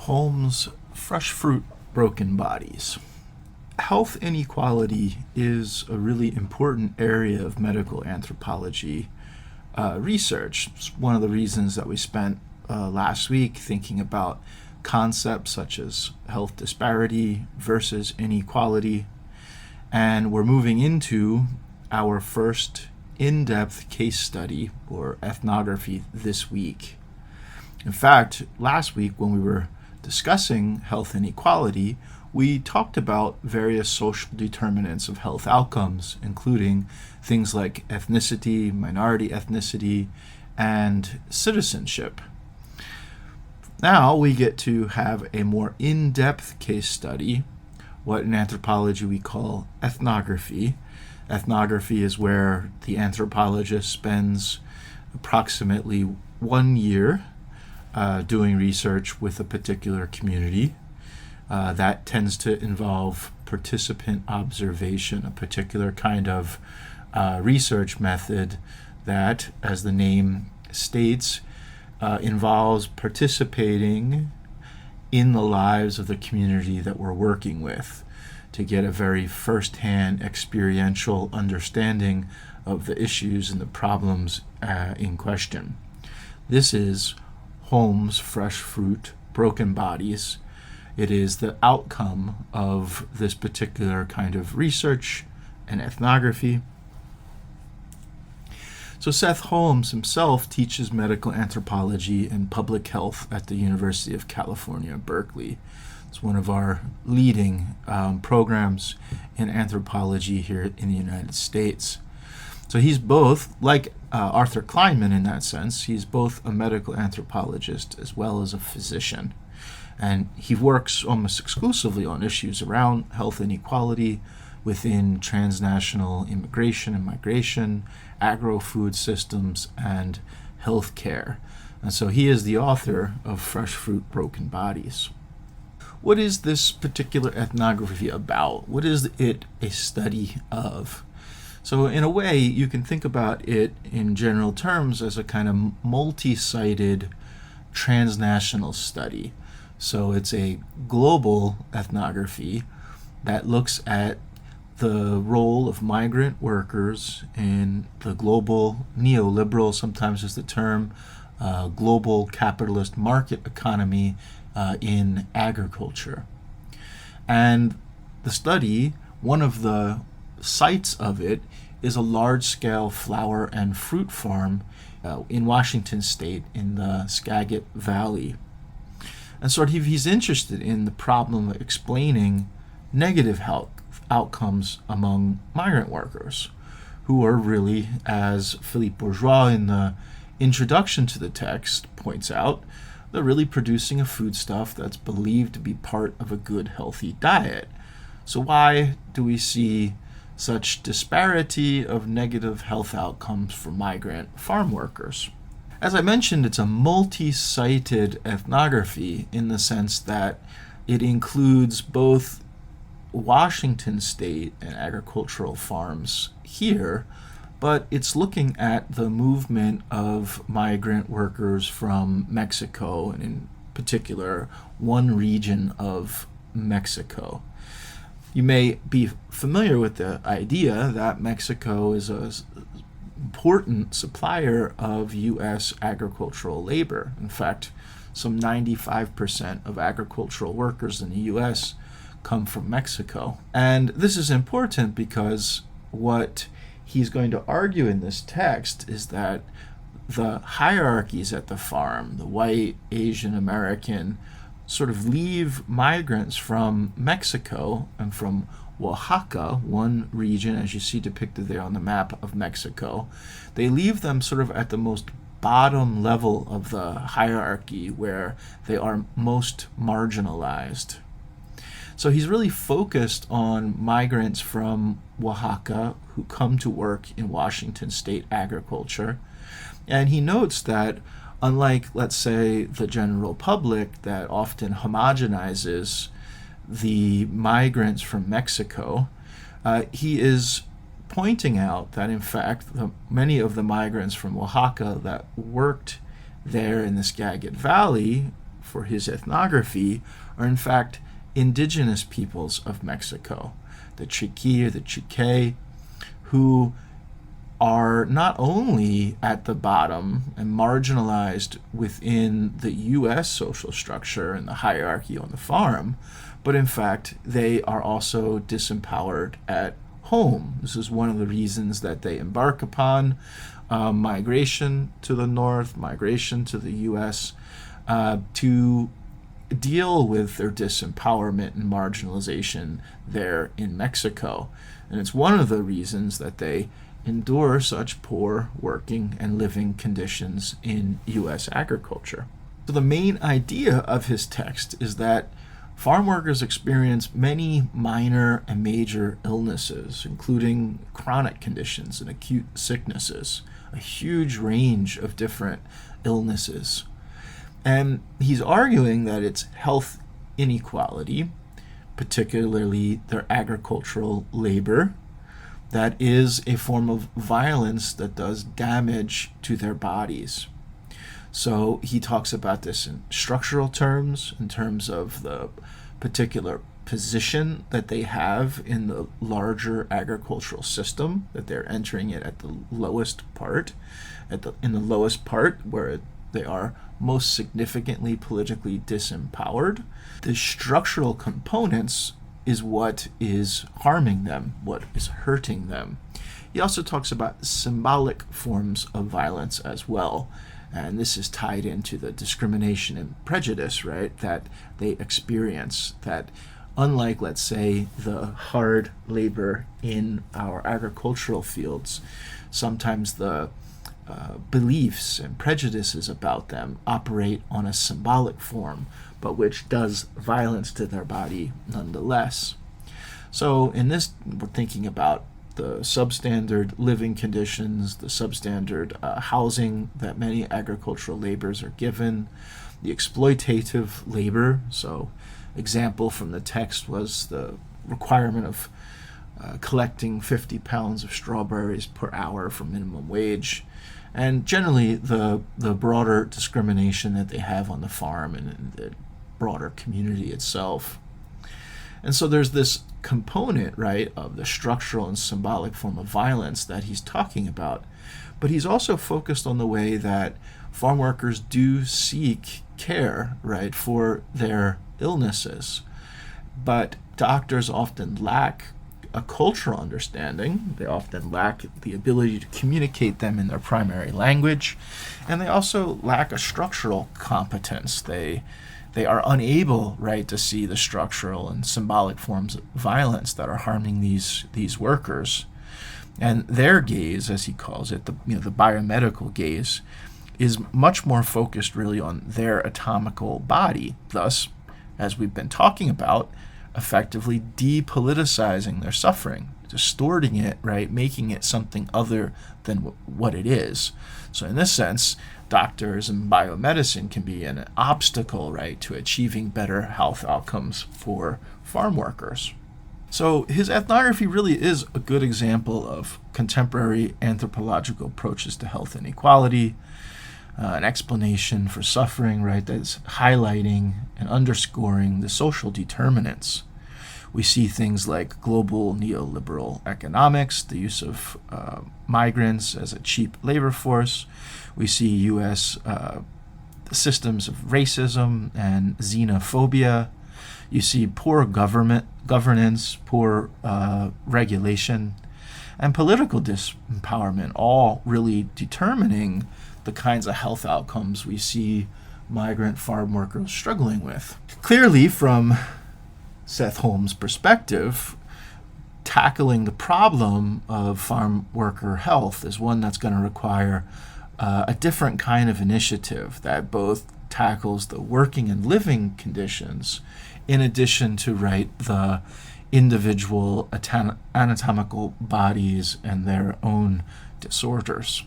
Holmes' Fresh Fruit, Broken Bodies. Health inequality is a really important area of medical anthropology research. It's one of the reasons that we spent last week thinking about concepts such as health disparity versus inequality. And we're moving into our first in-depth case study or ethnography this week. In fact, last week when we were discussing health inequality, we talked about various social determinants of health outcomes, including things like ethnicity, minority ethnicity, and citizenship. Now we get to have a more in-depth case study, what in anthropology we call ethnography. Ethnography is where the anthropologist spends approximately 1 year doing research with a particular community. That tends to involve participant observation, a particular kind of research method that, as the name states, involves participating in the lives of the community that we're working with to get a very first-hand experiential understanding of the issues and the problems in question. This is Holmes' Fresh Fruit, Broken Bodies. It is the outcome of this particular kind of research and ethnography. So Seth Holmes himself teaches medical anthropology and public health at the University of California, Berkeley. It's one of our leading programs in anthropology here in the United States. So he's both, like Arthur Kleinman in that sense, he's both a medical anthropologist as well as a physician. And he works almost exclusively on issues around health inequality within transnational immigration and migration, agro-food systems, and healthcare. And so he is the author of Fresh Fruit, Broken Bodies. What is this particular ethnography about? What is it a study of? So in a way, you can think about it in general terms as a kind of multi-sited transnational study. So it's a global ethnography that looks at the role of migrant workers in the global neoliberal, sometimes is the term, global capitalist market economy in agriculture. And the study, one of the sites of it, is a large-scale flower and fruit farm in Washington State in the Skagit Valley. And sort of he's interested in the problem of explaining negative health outcomes among migrant workers, who are really, as Philippe Bourgeois in the introduction to the text points out, they're really producing a foodstuff that's believed to be part of a good, healthy diet. So why do we see such disparity of negative health outcomes for migrant farm workers? As I mentioned, it's a multi-sited ethnography in the sense that it includes both Washington State and agricultural farms here, but it's looking at the movement of migrant workers from Mexico, and in particular, one region of Mexico. You may be familiar with the idea that Mexico is an important supplier of U.S. agricultural labor. In fact, some 95% of agricultural workers in the U.S. come from Mexico. And this is important because what he's going to argue in this text is that the hierarchies at the farm, the white, Asian, American, sort of leave migrants from Mexico and from Oaxaca, one region, as you see depicted there on the map of Mexico. They leave them sort of at the most bottom level of the hierarchy where they are most marginalized. So he's really focused on migrants from Oaxaca who come to work in Washington State agriculture. And he notes that unlike, let's say, the general public that often homogenizes the migrants from Mexico, he is pointing out that, in fact, many of the migrants from Oaxaca that worked there in the Skagit Valley for his ethnography are in fact indigenous peoples of Mexico, the Triqui or the Chique, who are not only at the bottom and marginalized within the U.S. social structure and the hierarchy on the farm, but in fact they are also disempowered at home. This is one of the reasons that they embark upon migration to the north, migration to the U.S., to deal with their disempowerment and marginalization there in Mexico. And it's one of the reasons that they endure such poor working and living conditions in U.S. agriculture. So the main idea of his text is that farm workers experience many minor and major illnesses, including chronic conditions and acute sicknesses, a huge range of different illnesses. And he's arguing that it's health inequality, particularly their agricultural labor, that is a form of violence that does damage to their bodies. So he talks about this in structural terms, in terms of the particular position that they have in the larger agricultural system, that they're entering it at the lowest part, in the lowest part where they are most significantly politically disempowered. The structural components is what is harming them, what is hurting them. He also talks about symbolic forms of violence as well. And this is tied into the discrimination and prejudice, right, that they experience, that unlike, let's say, the hard labor in our agricultural fields, sometimes the beliefs and prejudices about them operate on a symbolic form, but which does violence to their body nonetheless. So in this, we're thinking about the substandard living conditions, the substandard housing that many agricultural laborers are given, the exploitative labor. So example from the text was the requirement of collecting 50 pounds of strawberries per hour for minimum wage, and generally the broader discrimination that they have on the farm and in the broader community itself. And so there's this component, right, of the structural and symbolic form of violence that he's talking about. But he's also focused on the way that farm workers do seek care, right, for their illnesses. But doctors often lack a cultural understanding. They often lack the ability to communicate them in their primary language. And they also lack a structural competence. They are unable, right, to see the structural and symbolic forms of violence that are harming these workers. And their gaze, as he calls it, the biomedical gaze, is much more focused really on their anatomical body. Thus, as we've been talking about, effectively depoliticizing their suffering, distorting it, right, making it something other than what it is. So in this sense, doctors and biomedicine can be an obstacle, right, to achieving better health outcomes for farm workers. So his ethnography really is a good example of contemporary anthropological approaches to health inequality, an explanation for suffering, right, that's highlighting and underscoring the social determinants. We see things like global neoliberal economics, the use of migrants as a cheap labor force. We see U.S. Systems of racism and xenophobia. You see poor governance, poor regulation, and political disempowerment, all really determining the kinds of health outcomes we see migrant farm workers struggling with. Clearly, from Seth Holmes' perspective, tackling the problem of farm worker health is one that's going to require a different kind of initiative that both tackles the working and living conditions in addition to, right, the individual anatomical bodies and their own disorders.